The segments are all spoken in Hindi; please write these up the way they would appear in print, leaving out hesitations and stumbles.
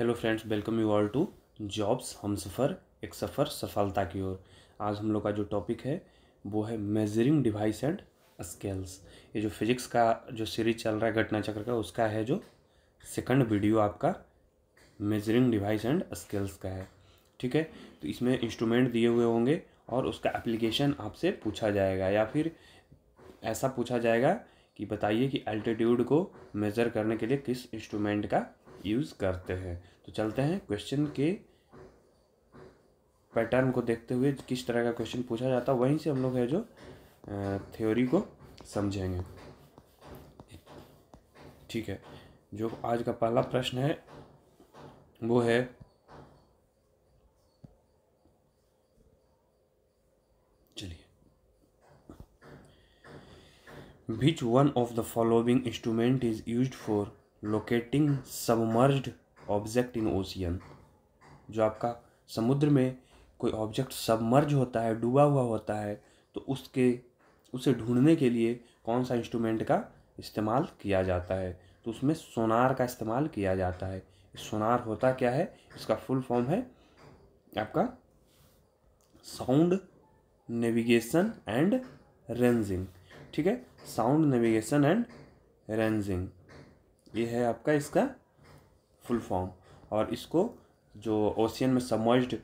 Hello friends, welcome you all to jobs हम सफ़र एक सफ़र सफलता की ओर। आज हम लोग का जो टॉपिक है वो है मेजरिंग डिवाइस एंड स्केल्स। ये जो फिजिक्स का जो सीरीज चल रहा है घटना चक्र का, उसका है जो सेकंड वीडियो आपका मेजरिंग डिवाइस एंड स्केल्स का है। ठीक है, तो इसमें इंस्ट्रूमेंट दिए हुए होंगे और उसका एप्लीकेशन आपसे पूछा जाएगा, या फिर ऐसा पूछा जाएगा कि बताइए कि एल्टीट्यूड को मेज़र करने के लिए किस इंस्ट्रूमेंट का यूज़ करते हैं। तो चलते हैं क्वेश्चन के पैटर्न को देखते हुए, किस तरह का क्वेश्चन पूछा जाता है वहीं से हम लोग है जो थ्योरी को समझेंगे। ठीक है, जो आज का पहला प्रश्न है वो है Which one of the following instrument is used for locating submerged object in ocean? जो आपका समुद्र में कोई ऑब्जेक्ट सबमर्ज होता है, डूबा हुआ होता है, तो उसे ढूंढने के लिए कौन सा इंस्ट्रूमेंट का इस्तेमाल किया जाता है? तो उसमें सोनार का इस्तेमाल किया जाता है। सोनार होता क्या है? इसका फुल फॉर्म है आपका साउंड नेविगेशन एंड रेंजिंग। ठीक है, साउंड नेविगेशन एंड रेंजिंग, ये है आपका इसका फुल फॉर्म। और इसको जो ओशियन में सबमर्ज्ड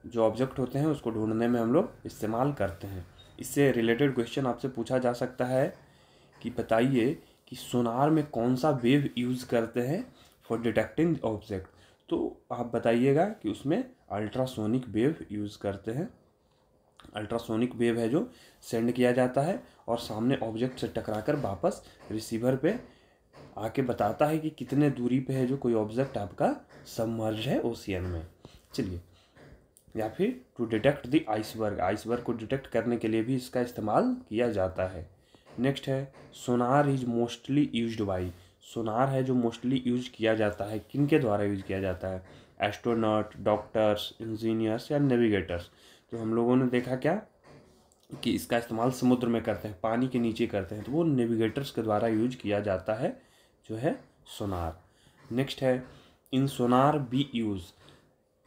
जो ऑब्जेक्ट होते हैं उसको ढूंढने में हम लोग इस्तेमाल करते हैं। इससे रिलेटेड क्वेश्चन आपसे पूछा जा सकता है कि बताइए कि सोनार में कौन सा वेव यूज़ करते हैं फॉर डिटेक्टिंग ऑब्जेक्ट। तो आप बताइएगा कि उसमें अल्ट्रासोनिक वेव यूज़ करते हैं। अल्ट्रासोनिक वेव है जो सेंड किया जाता है और सामने ऑब्जेक्ट से टकराकर वापस रिसीवर पे आके बताता है कि कितने दूरी पे है जो कोई ऑब्जेक्ट आपका सबमर्ज है ओशियन में। चलिए, या फिर to detect the iceberg, iceberg को डिटेक्ट करने के लिए भी इसका इस्तेमाल किया जाता है। नेक्स्ट है सोनार इज मोस्टली यूज्ड बाई, सोनार है जो मोस्टली यूज किया जाता है, किन के द्वारा यूज किया जाता है? एस्ट्रोनॉट, डॉक्टर्स, इंजीनियर्स या नेविगेटर्स। तो हम लोगों ने देखा क्या कि इसका इस्तेमाल समुद्र में करते हैं, पानी के नीचे करते हैं, तो वो नेविगेटर्स के द्वारा यूज किया जाता है जो है सोनार। नेक्स्ट है इन सोनार बी यूज,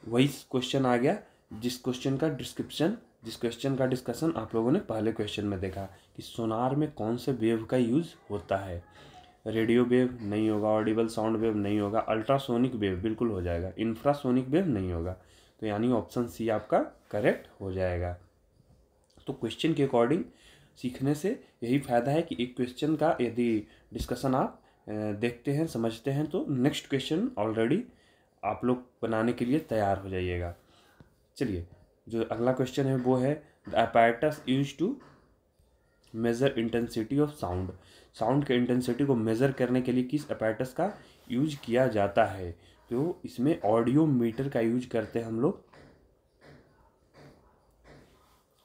वही क्वेश्चन आ गया जिस क्वेश्चन का डिस्कशन आप लोगों ने पहले क्वेश्चन में देखा कि सोनार में कौन से वेव का यूज़ होता है। रेडियो वेव नहीं होगा, ऑडिबल साउंड वेव नहीं होगा, अल्ट्रासोनिक वेव बिल्कुल हो जाएगा, इंफ्रासोनिक वेव नहीं होगा। तो यानी ऑप्शन सी आपका करेक्ट हो जाएगा। तो क्वेश्चन के अकॉर्डिंग सीखने से यही फ़ायदा है कि एक क्वेश्चन का यदि डिस्कशन आप देखते हैं, समझते हैं, तो नेक्स्ट क्वेश्चन ऑलरेडी आप लोग बनाने के लिए तैयार हो जाइएगा। चलिए, जो अगला क्वेश्चन है वो है the apparatus use to measure intensity of sound, sound के इंटेंसिटी को मेज़र करने के लिए किस अपैरेटस का यूज किया जाता है? तो इसमें ऑडियो मीटर का यूज करते हैं हम लोग।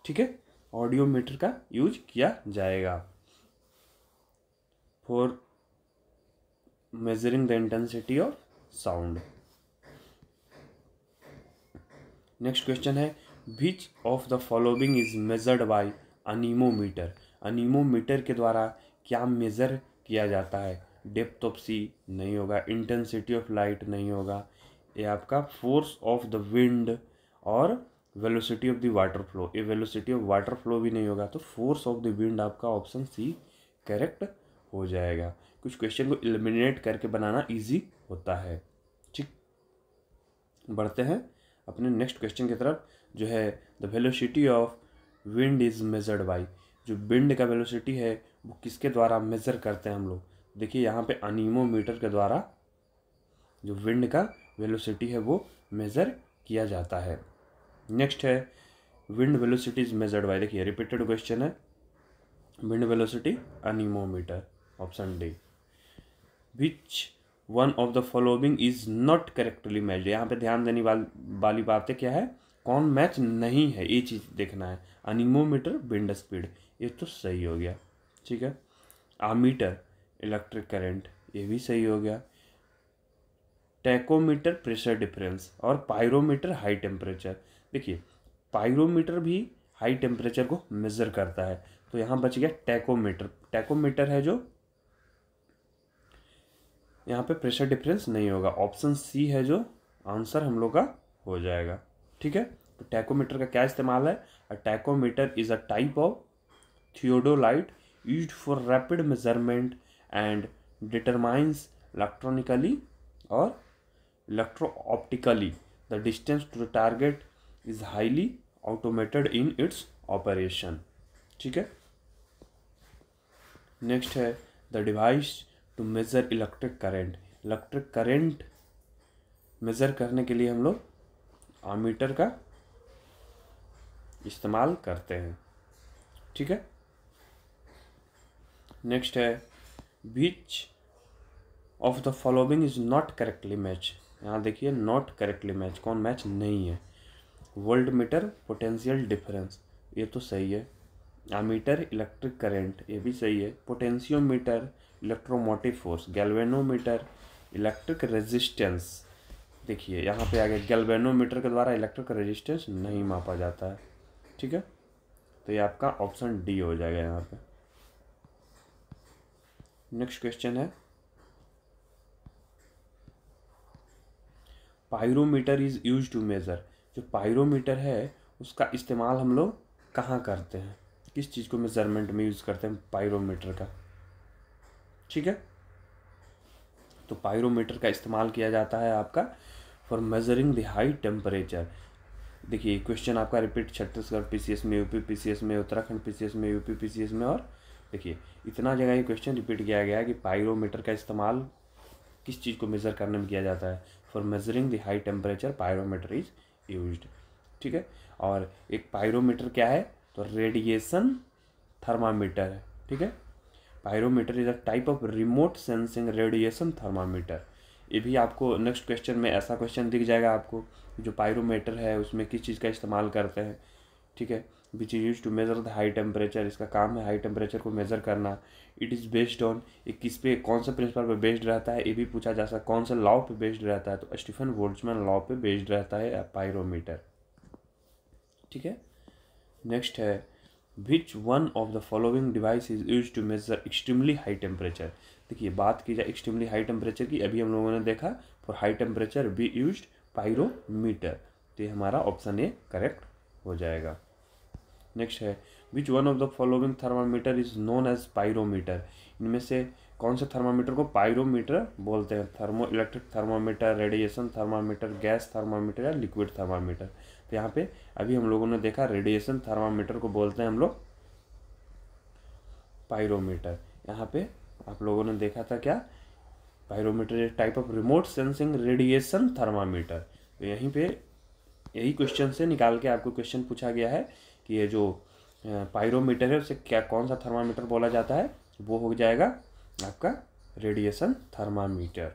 ठीक है, ऑडियो मीटर का यूज किया जाएगा for measuring the intensity of sound. Next question है which of the following is measured by anemometer, anemometer के द्वारा क्या मेज़र किया जाता है? डेप्थ ऑफ सी नहीं होगा, इंटेंसिटी ऑफ लाइट नहीं होगा, ये आपका फोर्स ऑफ द विंड और velocity of the water flow, ये वेलोसिटी ऑफ वाटर फ्लो भी नहीं होगा। तो फोर्स ऑफ द विंड आपका ऑप्शन सी करेक्ट हो जाएगा। कुछ क्वेश्चन को एलिमिनेट करके बनाना इजी होता है। ठीक, बढ़ते हैं अपने नेक्स्ट क्वेश्चन की तरफ, जो है the velocity of wind is measured by, जो विंड का वेलोसिटी है वो किसके द्वारा मेज़र करते हैं हम लोग? देखिए यहाँ पे अनीमोमीटर के द्वारा जो विंड का वेलोसिटी है वो मेज़र किया जाता है। नेक्स्ट है wind velocity is measured by, देखिए रिपीटेड क्वेश्चन है, wind velocity anemometer, option D. Which one of the following is not correctly matched, यहाँ पे ध्यान देने वाली बातें क्या है, कौन मैच नहीं है, ये चीज़ देखना है। अनीमोमीटर विंड स्पीड, ये तो सही हो गया। ठीक है, आमीटर इलेक्ट्रिक करंट, ये भी सही हो गया। टैकोमीटर प्रेशर डिफरेंस और पायरोमीटर हाई टेम्परेचर, देखिए पायरोमीटर भी हाई टेम्परेचर को मेज़र करता है, तो यहाँ बच गया टैकोमीटर। टैकोमीटर है जो यहाँ पे प्रेशर डिफरेंस नहीं होगा, ऑप्शन सी है जो आंसर हम लोग का हो जाएगा। ठीक है, तो टैकोमीटर का क्या इस्तेमाल है? A tachometer is a type of theodolite used for rapid measurement and determines electronically और electro-optically the distance to the target is highly automated in its operation। ठीक है, नेक्स्ट है the device to measure electric current. Electric current measure करने के लिए हम लोग आमीटर का इस्तेमाल करते हैं। ठीक है, नेक्स्ट है which of the following is not correctly match. यहाँ देखिए नॉट करेक्टली मैच, कौन मैच नहीं है? वोल्ट मीटर पोटेंशियल डिफरेंस, ये तो सही है। आमीटर इलेक्ट्रिक करंट, ये भी सही है। Potentiometer electromotive force. Galvanometer electric resistance, देखिए यहाँ पे आ गया गैल्वेनोमीटर के द्वारा इलेक्ट्रिक रेजिस्टेंस नहीं मापा जाता है। ठीक है, तो ये आपका ऑप्शन डी हो जाएगा यहाँ पे। नेक्स्ट क्वेश्चन है pyrometer is use to measure. जो पायरोमीटर है उसका इस्तेमाल हम लोग कहाँ करते हैं, किस चीज़ को मेजरमेंट में यूज़ करते हैं पायरोमीटर का? ठीक है, तो पायरोमीटर का इस्तेमाल किया जाता है आपका for measuring the high temperature. देखिए क्वेश्चन आपका रिपीट छत्तीसगढ़ पीसीएस में, यूपी पीसीएस में, उत्तराखंड पीसीएस में, यूपी पीसीएस में, और देखिए इतना जगह ये क्वेश्चन रिपीट किया गया है कि पायरोमीटर का इस्तेमाल किस चीज़ को मेज़र करने में किया जाता है? For measuring the high temperature pyrometer is used. ठीक है, और एक पायरोमीटर क्या है? तो रेडिएशन थर्मामीटर है। ठीक है, pyrometer is a type of remote sensing radiation thermometer. ये भी आपको नेक्स्ट क्वेश्चन में ऐसा क्वेश्चन दिख जाएगा आपको, जो पायरोमीटर है उसमें किस चीज़ का इस्तेमाल करते हैं। ठीक है, which is use to measure the high temperature, इसका काम है हाई टेम्परेचर को मेजर करना। इट इज़ बेस्ड ऑन, ये किस पे, कौन से प्रिंसिपल पे बेस्ड रहता है, ये भी पूछा जा सकता है। कौन से लॉ पे बेस्ड रहता है? तो स्टीफन बोल्ट्जमैन लॉ पे बेस्ड रहता है पायरोमीटर। ठीक है, नेक्स्ट है which one of the following device is use to measure extremely high temperature. देखिए बात की जाए एक्सट्रीमली हाई टेम्परेचर की, अभी हम लोगों ने देखा for high temperature be used pyrometer, तो ये हमारा ऑप्शन ए करेक्ट हो जाएगा। नेक्स्ट है which one of the following thermometer is known as pyrometer. इनमें से कौन से थर्मामीटर को पायरोमीटर बोलते हैं? Thermo electric thermometer, radiation thermometer, gas thermometer या लिक्विड थर्मामीटर। तो यहाँ पे अभी हम लोगों ने देखा रेडिएशन थर्मामीटर को बोलते हैं हम लोग पायरोमीटर। यहाँ पे आप लोगों ने देखा था क्या? पायरोमीटर एक type of remote sensing radiation thermometer. तो यहीं पे यही क्वेश्चन से निकाल के आपको क्वेश्चन पूछा गया है कि ये जो पायरोमीटर है उसे क्या, कौन सा थर्मामीटर बोला जाता है? वो हो जाएगा आपका रेडिएशन थर्मामीटर।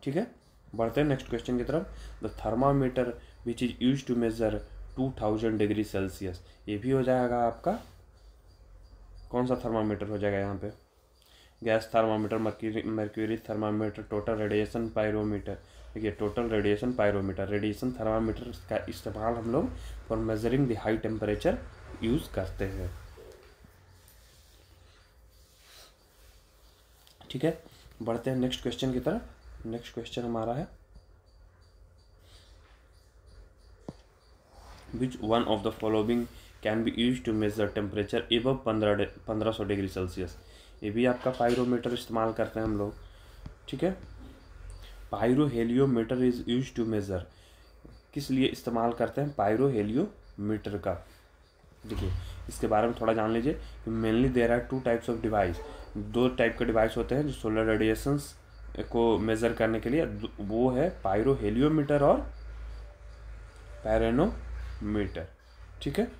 ठीक है, बढ़ते हैं नेक्स्ट क्वेश्चन की तरफ। The thermometer which is use to measure 2000 degree Celsius, ये भी हो जाएगा आपका कौन सा थर्मामीटर हो जाएगा यहाँ पे? Gas thermometer, mercury thermometer, total radiation pyrometer. देखिए total radiation pyrometer, radiation thermometer का इस्तेमाल हम लोग for measuring the high temperature use करते हैं। ठीक है, बढ़ते हैं नेक्स्ट क्वेश्चन की तरफ। नेक्स्ट क्वेश्चन हमारा है which one of the following can be use to measure temperature above 1500 degree Celsius. ये भी आपका पायरोमीटर इस्तेमाल करते हैं हम लोग। ठीक है, पायरोहेलियोमीटर इज यूज टू मेजर, किस लिए इस्तेमाल करते हैं पायरोहेलियोमीटर का? देखिए इसके बारे में थोड़ा जान लीजिए कि mainly there are 2 types of device. 2 type के डिवाइस होते हैं जो सोलर रेडिएशंस को मेज़र करने के लिए, वो है पायरोहेलियोमीटर और पायरोनोमीटर। ठीक है,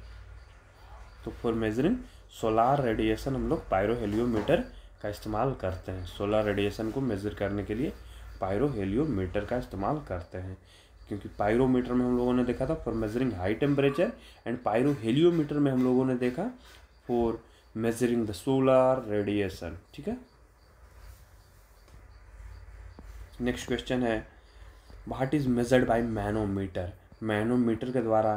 तो फॉर मेजरिंग सोलार रेडिएशन हम लोग पायरोहेलियोमीटर का इस्तेमाल करते हैं। सोलर रेडिएशन को मेज़र करने के लिए पायरोहेलियोमीटर का इस्तेमाल करते हैं, क्योंकि पायरोमीटर में हम लोगों ने देखा था for measuring high temperature, and pyroheliometer में हम लोगों ने देखा for measuring the solar radiation. ठीक है, नेक्स्ट क्वेश्चन है what is measured by manometer. Manometer के द्वारा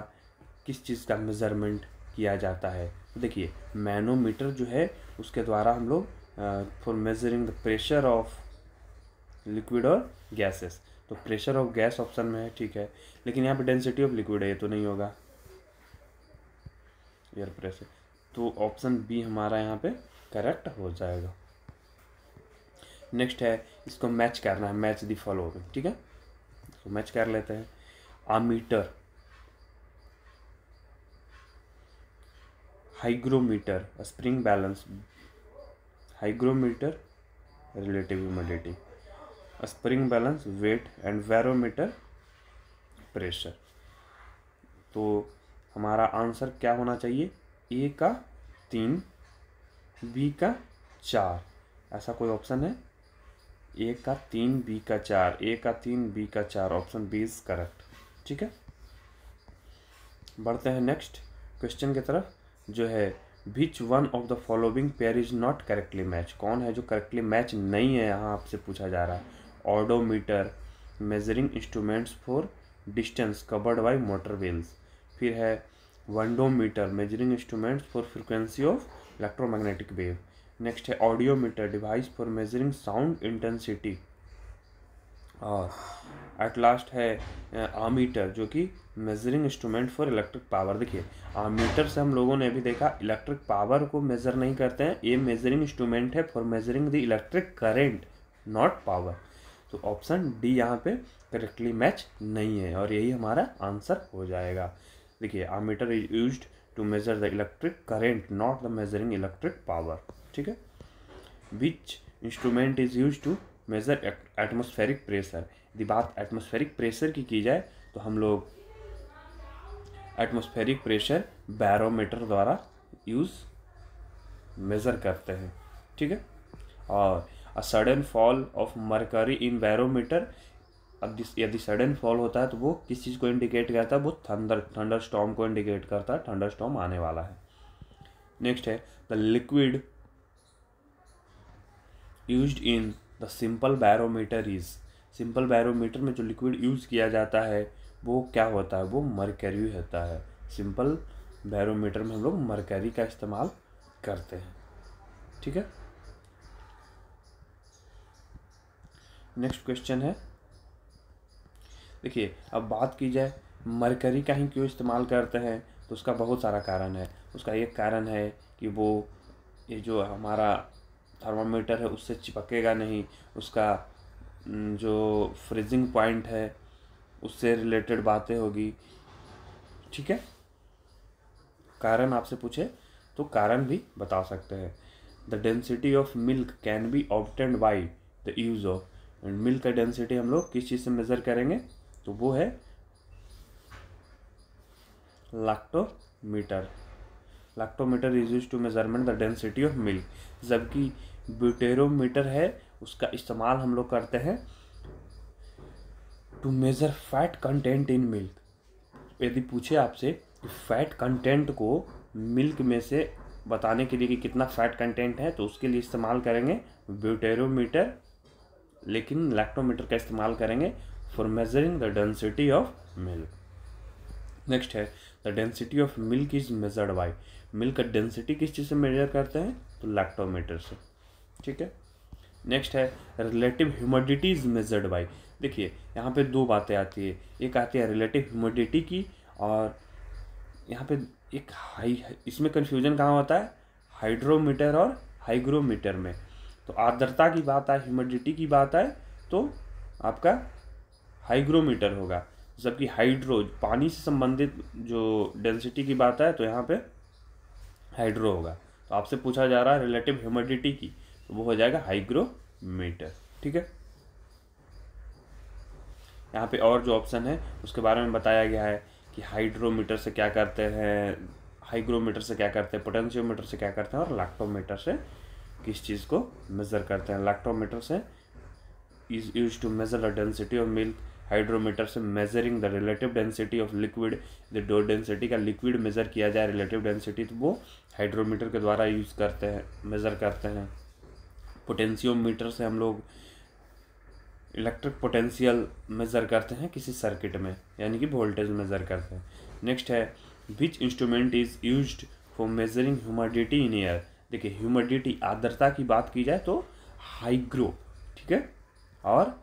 किस चीज़ का मेजरमेंट किया जाता है? देखिए मैनोमीटर जो है उसके द्वारा हम लोग for measuring the pressure of liquid और गैसेस, तो प्रेशर ऑफ गैस ऑप्शन में है, ठीक है, लेकिन यहाँ पे डेंसिटी ऑफ लिक्विड है, ये तो नहीं होगा एयर प्रेशर, तो ऑप्शन बी हमारा यहाँ पे करेक्ट हो जाएगा। नेक्स्ट है, इसको मैच करना है, मैच द फॉलोइंग, ठीक है, इसको मैच कर लेते हैं। Ammeter, hygrometer, spring balance, hygrometer relative humidity, spring balance weight, and barometer pressure. तो हमारा आंसर क्या होना चाहिए, ए का 3, बी का 4, ऐसा कोई ऑप्शन है, ए का 3 बी का 4, ए का 3 बी का 4, ऑप्शन बी इज करेक्ट, ठीक है। बढ़ते हैं नेक्स्ट क्वेश्चन की तरफ, जो है which one of the following pair is not correctly match, कौन है जो करेक्टली मैच नहीं है, यहाँ आपसे पूछा जा रहा है। Odometer, measuring instruments for distance covered by motor wheels, फिर है ondometer, measuring instruments for frequency of electromagnetic wave, next है audiometer, device for measuring sound intensity, और एट लास्ट है आमीटर, जो कि measuring instrument for electric power. देखिए आमीटर से हम लोगों ने अभी देखा इलेक्ट्रिक पावर को मेजर नहीं करते हैं, ये मेजरिंग इंस्ट्रूमेंट है for measuring the electric current, not power. तो ऑप्शन डी यहाँ पे करेक्टली मैच नहीं है और यही हमारा आंसर हो जाएगा। देखिए ammeter is used to measure the electric current, not the measuring electric power, ठीक है। Which instrument is use to measure atmospheric pressure, यदि बात एटमॉस्फेरिक प्रेशर की जाए तो हम लोग एटमॉस्फेरिक प्रेशर बैरोमीटर द्वारा मेजर करते हैं, ठीक है। और a sudden fall of mercury in barometer, यदि सडन फॉल होता है तो वो किस चीज़ को इंडिकेट करता है, वो थंडर स्टॉर्म को इंडिकेट करता है, थंडर स्टॉर्म आने वाला है। नेक्स्ट है the liquid used in the simple barometer is, simple barometer में जो लिक्विड यूज किया जाता है वो क्या होता है, वो मरकरी होता है। सिंपल बैरोमीटर में हम लोग मरकरी का इस्तेमाल करते हैं, ठीक है। नेक्स्ट क्वेश्चन है, देखिए अब बात की जाए मरकरी का ही क्यों इस्तेमाल करते हैं, तो उसका बहुत सारा कारण है। उसका एक कारण है कि वो ये जो हमारा थर्मामीटर है उससे चिपकेगा नहीं, उसका जो फ्रीजिंग पॉइंट है उससे रिलेटेड बातें होगी, ठीक है। कारण आपसे पूछे तो कारण भी बता सकते हैं। The density of milk can be obtained by the use of, milk का डेंसिटी हम लोग किस चीज़ से मेज़र करेंगे, तो वो है lactometer. Lactometer is use to measurement the density of milk, जबकि ब्यूटेरोमीटर है उसका इस्तेमाल हम लोग करते हैं to measure fat content in milk. यदि पूछे आपसे कि फैट कंटेंट को मिल्क में से बताने के लिए कि कितना फैट कंटेंट है, तो उसके लिए इस्तेमाल करेंगे ब्यूटेरोमीटर, लेकिन लैक्टोमीटर का इस्तेमाल करेंगे for measuring the density of milk. Next है the density of milk is measured by, milk का डेंसिटी किस चीज़ से मेजर करते हैं, तो लैक्टोमीटर से, ठीक है। नेक्स्ट है relative humidity is measured by. देखिए यहाँ पे दो बातें आती है, एक आती है रिलेटिव ह्यूमिडिटी की, और यहाँ पे एक इसमें कन्फ्यूजन कहाँ होता है, हाइड्रोमीटर और हाइग्रोमीटर में। तो आर्द्रता की बात आए, ह्यूमिडिटी की बात आए तो आपका हाइग्रोमीटर होगा, जबकि हाइड्रो पानी से संबंधित जो डेंसिटी की बात है तो यहाँ पे हाइड्रो होगा। तो आपसे पूछा जा रहा है रिलेटिव ह्यूमिडिटी की, तो वो हो जाएगा हाइग्रोमीटर, ठीक है। यहाँ पे और जो ऑप्शन है उसके बारे में बताया गया है कि हाइड्रोमीटर से क्या करते हैं, हाइग्रोमीटर से क्या करते हैं, पोटेंशियोमीटर से क्या करते हैं, और लैक्टोमीटर से किस चीज़ को मेज़र करते हैं। लैक्टोमीटर से is use to measure the density of milk, hydrometer से measuring the relative density of liquid, the डो डेंसिटी का लिक्विड मेज़र किया जाए रिलेटिव डेंसिटी, तो वो हाइड्रोमीटर के द्वारा यूज़ करते हैं, मेज़र करते हैं। पोटेंशियोमीटर से हम लोग इलेक्ट्रिक पोटेंशियल मेज़र करते हैं किसी सर्किट में, यानी कि वोल्टेज मेज़र करते हैं। नेक्स्ट है which instrument is used for measuring humidity in air. देखिए ह्यूमिडिटी आर्द्रता की बात की जाए तो हाइग्रो, ठीक है, और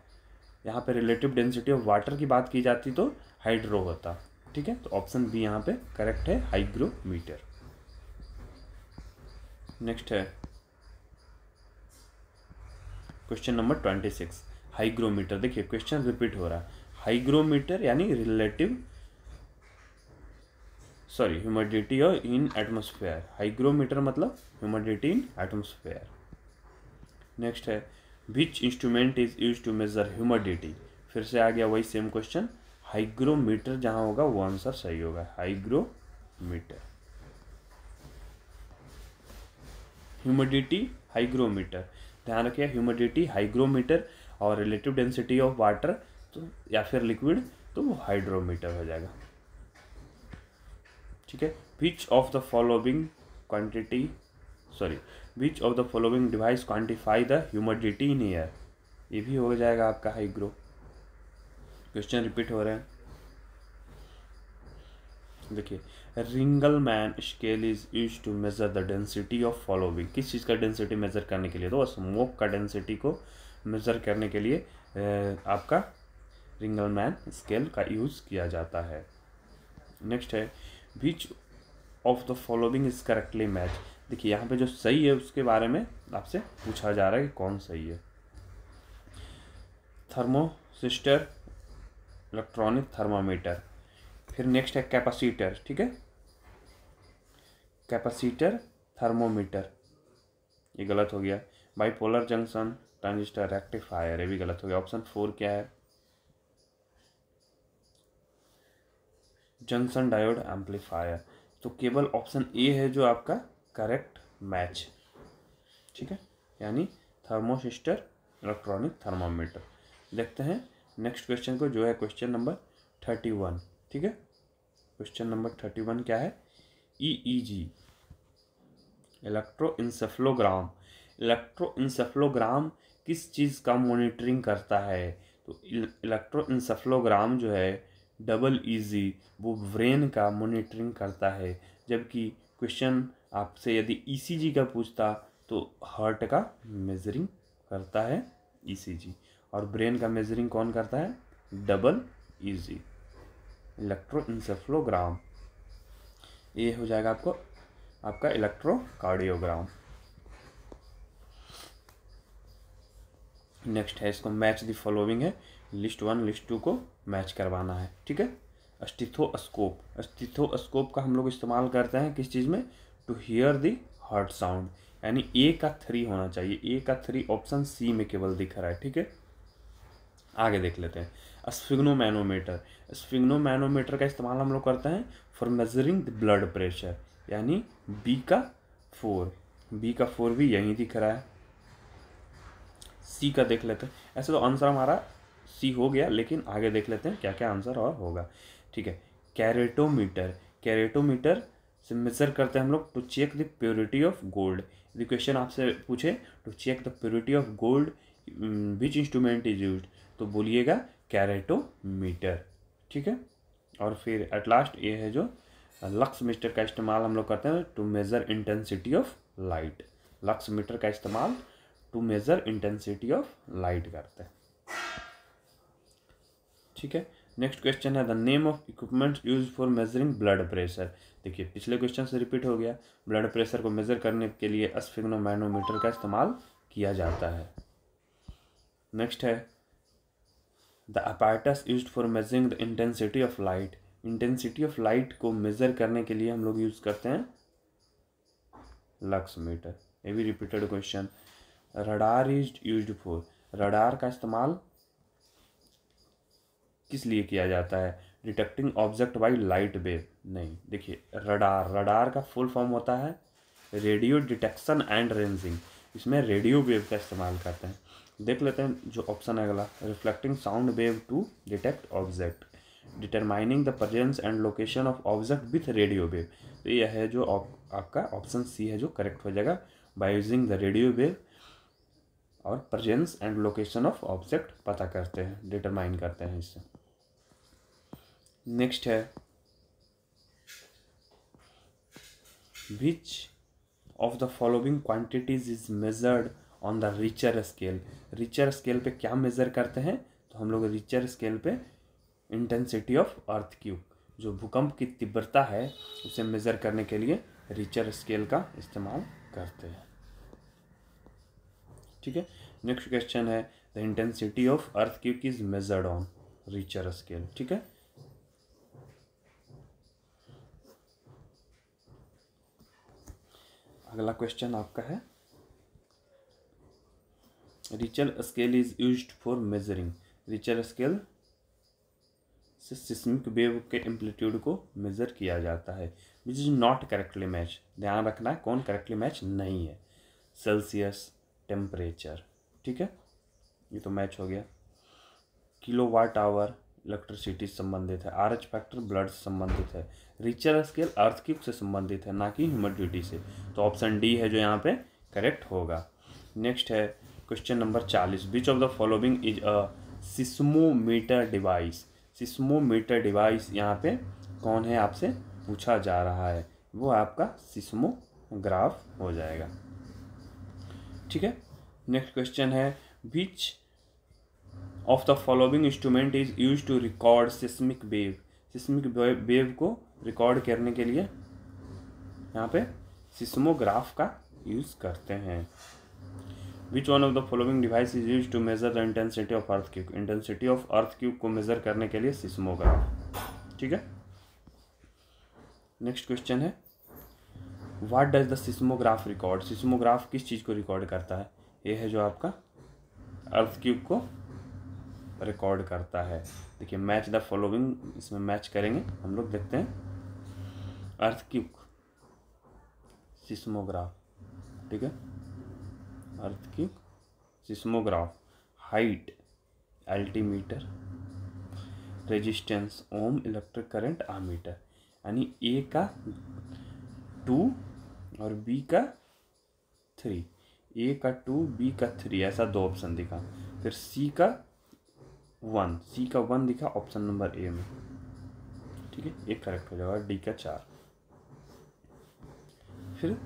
यहाँ पे रिलेटिव डेंसिटी ऑफ वाटर की बात की जाती तो हाइड्रो होता। ठीक है, तो ऑप्शन बी यहाँ पे करेक्ट है, हाइग्रोमीटर। नेक्स्ट है क्वेश्चन नंबर 26, हाइग्रोमीटर। देखिए क्वेश्चन रिपीट हो रहा है। हाइग्रोमीटर यानी ह्यूमिडिटी इन एटमॉस्फेयर। हाइग्रोमीटर मतलब ह्यूमिडिटी इन एटमॉस्फेयर। नेक्स्ट है which instrument is use to measure humidity. फिर से आ गया वही सेम क्वेश्चन, हाइग्रोमीटर जहां होगा वो आंसर सही होगा, हाइग्रोमीटर। ह्यूमिडिटी हाइग्रोमीटर, ध्यान रखिए ह्यूमिडिटी हाइग्रोमीटर और रिलेटिव डेंसिटी ऑफ वाटर तो या फिर लिक्विड तो वो हाइड्रोमीटर हो जाएगा। ठीक है, which of the following device quantify the humidity in air, ये भी हो जाएगा आपका हाइग्रो। क्वेश्चन रिपीट हो रहे हैं। देखिए Ringelmann scale is use to measure the density of following. किस चीज़ का डेंसिटी मेजर करने के लिए, तो स्मोक का डेंसिटी को मेजर करने के लिए आपका रिंगलमैन स्केल का यूज़ किया जाता है। नेक्स्ट है which of the following is correctly match. देखिए यहाँ पे जो सही है उसके बारे में आपसे पूछा जा रहा है कि कौन सही है। थर्मोसिस्टर, इलेक्ट्रॉनिक थर्मामीटर। फिर नेक्स्ट है कैपेसिटर। ठीक है, कैपेसिटर, थर्मोमीटर, ये गलत हो गया। बाइपोलर जंक्शन, ट्रांजिस्टर, रेक्टिफायर, ये भी गलत हो गया। ऑप्शन 4 क्या है, जंक्शन डायोड एम्पलीफायर। तो केवल ऑप्शन ए है जो आपका करेक्ट मैच। ठीक है, यानी थर्मोसिस्टर, इलेक्ट्रॉनिक थर्मामीटर। देखते हैं नेक्स्ट क्वेश्चन को, जो है क्वेश्चन नंबर 31। ठीक है, क्वेश्चन नंबर 31 क्या है, ईईजी, इलेक्ट्रोइंसेफ्लोग्राम। इलेक्ट्रोइंसेफ्लोग्राम किस चीज़ का मॉनिटरिंग करता है, तो इलेक्ट्रोइंसेफ्लोग्राम जो है डबल ईजी वो ब्रेन का मॉनिटरिंग करता है। जबकि क्वेश्चन आपसे यदि ईसीजी का पूछता तो हार्ट का मेजरिंग करता है ईसीजी, और ब्रेन का मेजरिंग कौन करता है, डबल ईजी, इलेक्ट्रोइंसेफ्लोग्राम। ये हो जाएगा आपका इलेक्ट्रोकार्डियोग्राम। नेक्स्ट है, इसको मैच द फॉलोइंग है, लिस्ट 1 लिस्ट 2 को मैच करवाना है। ठीक है, स्टेथोस्कोप। स्टेथोस्कोप का हम लोग इस्तेमाल करते हैं किस चीज़ में, to hear the heart sound, यानी ए का 3 होना चाहिए। ए का 3 ऑप्शन सी में केवल दिख रहा है। ठीक है, आगे देख लेते हैं। स्फिग्नोमैनोमीटर। स्फिग्नोमैनोमीटर का इस्तेमाल हम लोग करते हैं for measuring the blood pressure, यानी बी का 4 भी यहीं दिख रहा है। सी का देख लेते हैं। ऐसे तो आंसर हमारा सी हो गया, लेकिन आगे देख लेते हैं क्या क्या आंसर और होगा। ठीक है, कैरेटोमीटर। कैरेटोमीटर से मेजर करते हैं हम लोग to check the purity of gold. यदि क्वेश्चन आपसे पूछे to check the purity of gold which instrument is used, तो बोलिएगा कैरेटोमीटर। ठीक है, और फिर एट लास्ट ये है जो लक्स मीटर का इस्तेमाल हम लोग करते हैं to measure intensity of light. Lux meter का इस्तेमाल to measure intensity of light करते हैं। ठीक है, नेक्स्ट क्वेश्चन है the name of equipment use for measuring blood pressure. देखिए पिछले क्वेश्चन से रिपीट हो गया, ब्लड प्रेशर को मेजर करने के लिए स्फिग्नोमैनोमीटर का इस्तेमाल किया जाता है। नेक्स्ट है the apparatus used for measuring the intensity of light. Intensity of light को मेजर करने के लिए हम लोग यूज करते हैं लक्स मीटर। ये भी repeated question. Radar is used for, radar का इस्तेमाल किस लिए किया जाता है, detecting object by light wave. नहीं, देखिए रडार का फुल फॉर्म होता है रेडियो डिटेक्शन एंड रेंजिंग। इसमें रेडियो वेव का इस्तेमाल करते हैं। देख लेते हैं जो ऑप्शन है अगला, reflecting sound wave to detect object, determining the presence and location of object with radio wave. तो यह है जो आपका ऑप्शन सी है जो करेक्ट हो जाएगा, by using the radio wave और presence and location of object पता करते हैं, डिटरमाइन करते हैं इससे। नेक्स्ट है which of the following quantities is measured on the Richter scale. Richter scale पे क्या मेजर करते हैं, तो हम लोग रिचर स्केल पे इंटेंसिटी ऑफ अर्थक्वेक, जो भूकंप की तीव्रता है उसे मेज़र करने के लिए रिचर स्केल का इस्तेमाल करते हैं। ठीक है, नेक्स्ट क्वेश्चन है the intensity of earthquake is measured on Richter scale. ठीक है, अगला क्वेश्चन आपका है Richter scale is used for measuring. Richter scale से सिस्मिक वेव के एम्पलीट्यूड को मेजर किया जाता है, which is not correctly match. ध्यान रखना है कौन करेक्टली मैच नहीं है। सेल्सियस, टेम्परेचर, ठीक है, ये तो मैच हो गया। किलोवाट आवर इलेक्ट्रिसिटी से संबंधित है। आरएच फैक्टर ब्लड से संबंधित है। रिचर स्केल अर्थक्वेक से संबंधित है, ना कि ह्यूमिडिटी से। तो ऑप्शन डी है जो यहाँ पे करेक्ट होगा। नेक्स्ट है question number 40, which of the following is a seismometer device. Seismometer device यहाँ पे कौन है आपसे पूछा जा रहा है, वो आपका सिस्मोग्राफ हो जाएगा। ठीक है, नेक्स्ट क्वेश्चन है which of the following instrument is use to record seismic wave. Seismic wave को रिकॉर्ड करने के लिए यहाँ पे सिस्मोग्राफ का यूज करते हैं। Which one of the following device is use to measure the intensity of earthquake. Intensity of earthquake को मेजर करने के लिए सिस्मोग्राफ। ठीक है, नेक्स्ट क्वेश्चन है what does the seismograph record. Seismograph किस चीज़ को रिकॉर्ड करता है, ये है जो आपका अर्थक्वेक को रिकॉर्ड करता है। देखिए मैच द फॉलोइंग, इसमें मैच करेंगे हम लोग, देखते हैं। अर्थक्वेक, सिस्मोग्राफ, ठीक है, earthquake, seismograph, height, altimeter, resistance, ohm, electric current, ammeter. यानी ए का 2 और बी का 3, ए का 2 बी का 3, ऐसा दो ऑप्शन दिखा। फिर सी का 1 दिखा ऑप्शन नंबर ए में। ठीक है, एक करेक्ट हो जाएगा, डी का 4। फिर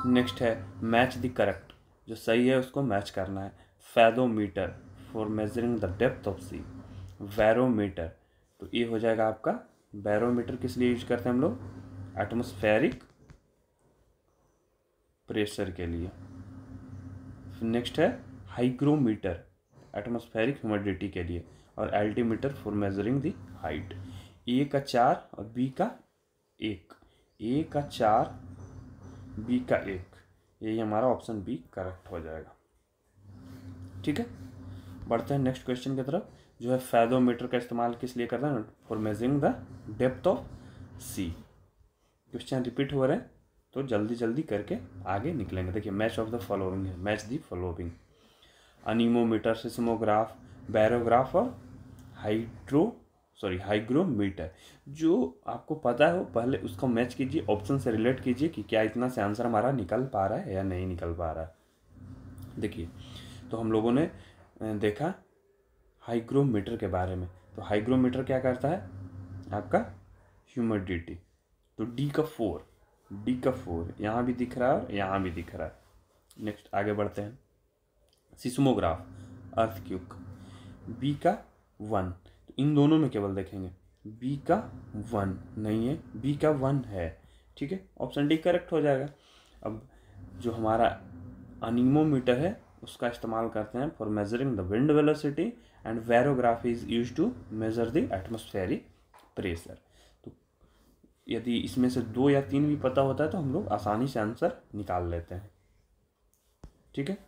नेक्स्ट है मैच द करेक्ट, जो सही है उसको मैच करना है। Fathometer for measuring the depth of sea. Barometer, तो ये हो जाएगा आपका, बैरोमीटर किस लिए यूज करते हैं हम लोग, एटमॉस्फेरिक प्रेशर के लिए। नेक्स्ट है हाइग्रोमीटर, एटमॉस्फेरिक ह्यूमिडिटी के लिए। और altimeter for measuring the height. A का 4 और बी का 1, ए का 4 बी का 1, यही हमारा ऑप्शन बी करेक्ट हो जाएगा। ठीक है, बढ़ते हैं नेक्स्ट क्वेश्चन की तरफ, जो है फैदोमीटर का इस्तेमाल किस लिए करते हैं, for measuring the depth of sea. Question repeat हो रहे हैं तो जल्दी जल्दी करके आगे निकलेंगे। देखिए मैच ऑफ द फॉलोइंग है, match the following. Anemometer, seismograph, barograph और हाइग्रोमीटर। जो आपको पता है वो पहले उसको मैच कीजिए, ऑप्शन से रिलेट कीजिए कि क्या इतना से आंसर हमारा निकल पा रहा है या नहीं निकल पा रहा है। देखिए तो हम लोगों ने देखा हाइग्रोमीटर के बारे में। तो हाइग्रोमीटर क्या करता है आपका, ह्यूमिडिटी। तो डी का 4 यहाँ भी दिख रहा है और यहाँ भी दिख रहा है। नेक्स्ट आगे बढ़ते हैं। सिस्मोग्राफ, अर्थक्वेक, बी का 1, तो इन दोनों में केवल देखेंगे, बी का 1 नहीं है, बी का 1 है। ठीक है, ऑप्शन डी करेक्ट हो जाएगा। अब जो हमारा अनीमोमीटर है उसका इस्तेमाल करते हैं for measuring the wind velocity, and barograph is use to measure the atmospheric pressure. तो यदि इसमें से 2 या 3 भी पता होता है तो हम लोग आसानी से आंसर निकाल लेते हैं। ठीक है,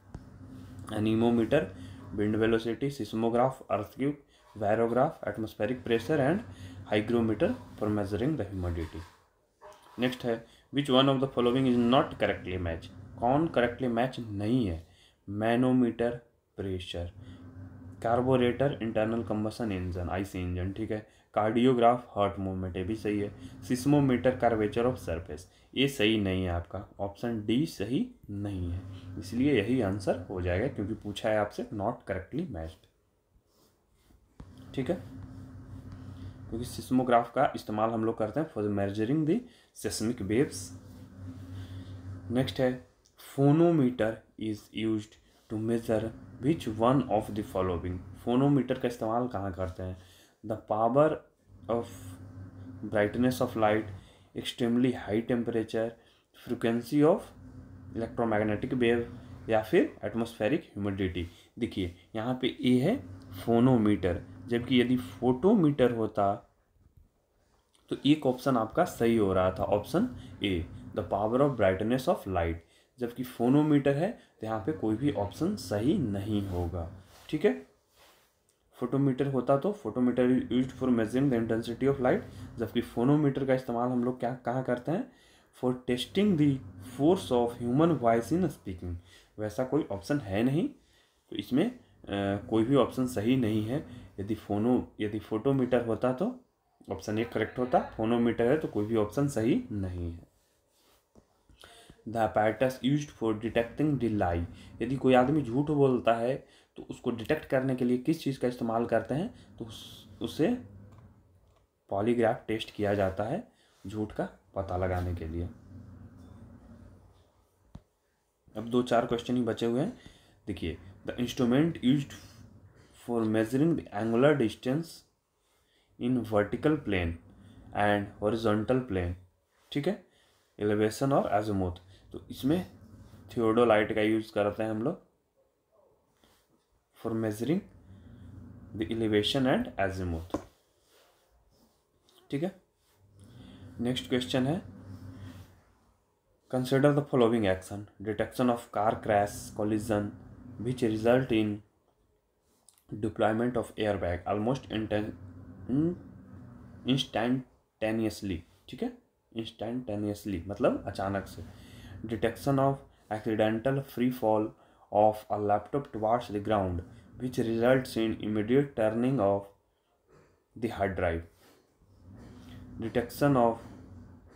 anemometer, wind velocity, seismograph, earthquake, barograph, atmospheric pressure, and hygrometer for measuring the humidity. Next है which one of the following is not correctly match. कौन करेक्टली मैच नहीं है, manometer, pressure, carburettor, internal combustion engine, IC engine, ठीक है, कार्डियोग्राफ, हार्ट मूवमेंट, ये भी सही है। सिस्मोमीटर, कर्वेचर ऑफ सरफेस, ये सही नहीं है आपका, ऑप्शन डी सही नहीं है, इसलिए यही आंसर हो जाएगा क्योंकि पूछा है आपसे नॉट करेक्टली मैच्ड। ठीक है, क्योंकि सिस्मोग्राफ का इस्तेमाल हम लोग करते हैं for measuring the seismic waves. Next है phonometer is used to measure which one of the following. Phonometer का इस्तेमाल कहाँ करते हैं? The power of brightness of light, extremely high temperature, frequency of electromagnetic wave, या फिर एटमॉस्फेरिक ह्यूमिडिटी। देखिए यहाँ पे ए है फोनोमीटर, जबकि यदि फोटोमीटर होता तो एक ऑप्शन आपका सही हो रहा था, option A, the power of brightness of light. जबकि फोनोमीटर है तो यहाँ पे कोई भी ऑप्शन सही नहीं होगा। ठीक है, फोटोमीटर होता तो photometer is used for measuring the intensity of light, जबकि फोनोमीटर का इस्तेमाल हम लोग क्या कहाँ करते हैं? For testing the force of human voice in speaking. वैसा कोई ऑप्शन है नहीं, तो इसमें कोई भी ऑप्शन सही नहीं है। यदि फोटोमीटर होता तो ऑप्शन ए करेक्ट होता, फोनोमीटर है तो कोई भी ऑप्शन सही नहीं है। The apparatus used for detecting the लाई। यदि कोई आदमी झूठ बोलता है तो उसको डिटेक्ट करने के लिए किस चीज़ का इस्तेमाल करते हैं? तो उसे पॉलीग्राफ टेस्ट किया जाता है झूठ का पता लगाने के लिए। अब 2-4 क्वेश्चन ही बचे हुए हैं। देखिए, the instrument used for measuring the angular distance in vertical plane and horizontal plane. ठीक है, एलिवेशन और एजीमुथ। तो इसमें थियोडोलाइट का यूज करते हैं हम लोग for measuring the elevation and azimuth. ठीक है, नेक्स्ट क्वेश्चन है, consider the following action, detection of car crash collision which result in deployment of airbag almost instantaneously. ठीक है, इंस्टैंटेनियसली मतलब अचानक से। Detection of accidental free fall of a laptop towards the ground which results in immediate turning off the hard drive. Detection of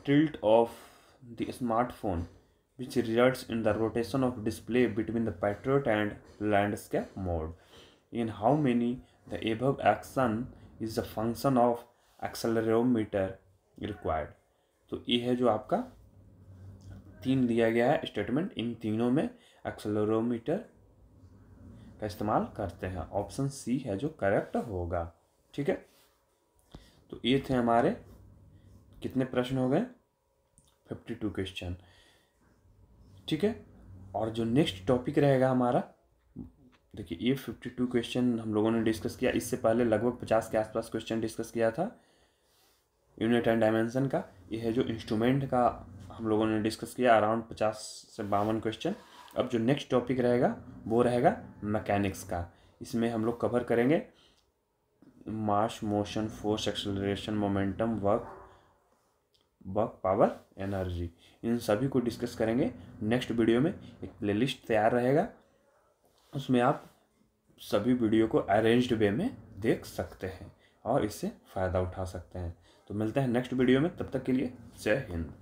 tilt of the smartphone which results in the rotation of display between the portrait and landscape mode. In how many the above action is the function of accelerometer required। तो ये है जो आपका 3 दिया गया है स्टेटमेंट, इन तीनों में एक्सेलरोमीटर का इस्तेमाल करते हैं। ऑप्शन सी है जो करेक्ट होगा। ठीक है, तो ये थे हमारे कितने प्रश्न हो गए? 52 क्वेश्चन। ठीक है, और जो नेक्स्ट टॉपिक रहेगा हमारा, देखिए ये 52 क्वेश्चन हम लोगों ने डिस्कस किया। इससे पहले लगभग 50 के आसपास क्वेश्चन डिस्कस किया था यूनिट एंड डायमेंशन का। ये है जो इंस्ट्रूमेंट का हम लोगों ने डिस्कस किया, अराउंड 50 से 52 क्वेश्चन। अब जो नेक्स्ट टॉपिक रहेगा वो रहेगा मैकेनिक्स का। इसमें हम लोग कवर करेंगे mass, motion, force, acceleration, momentum, work, power, energy, इन सभी को डिस्कस करेंगे नेक्स्ट वीडियो में। एक प्लेलिस्ट तैयार रहेगा, उसमें आप सभी वीडियो को अरेंज्ड वे में देख सकते हैं और इससे फ़ायदा उठा सकते हैं। तो मिलते हैं नेक्स्ट वीडियो में, तब तक के लिए जय हिंद।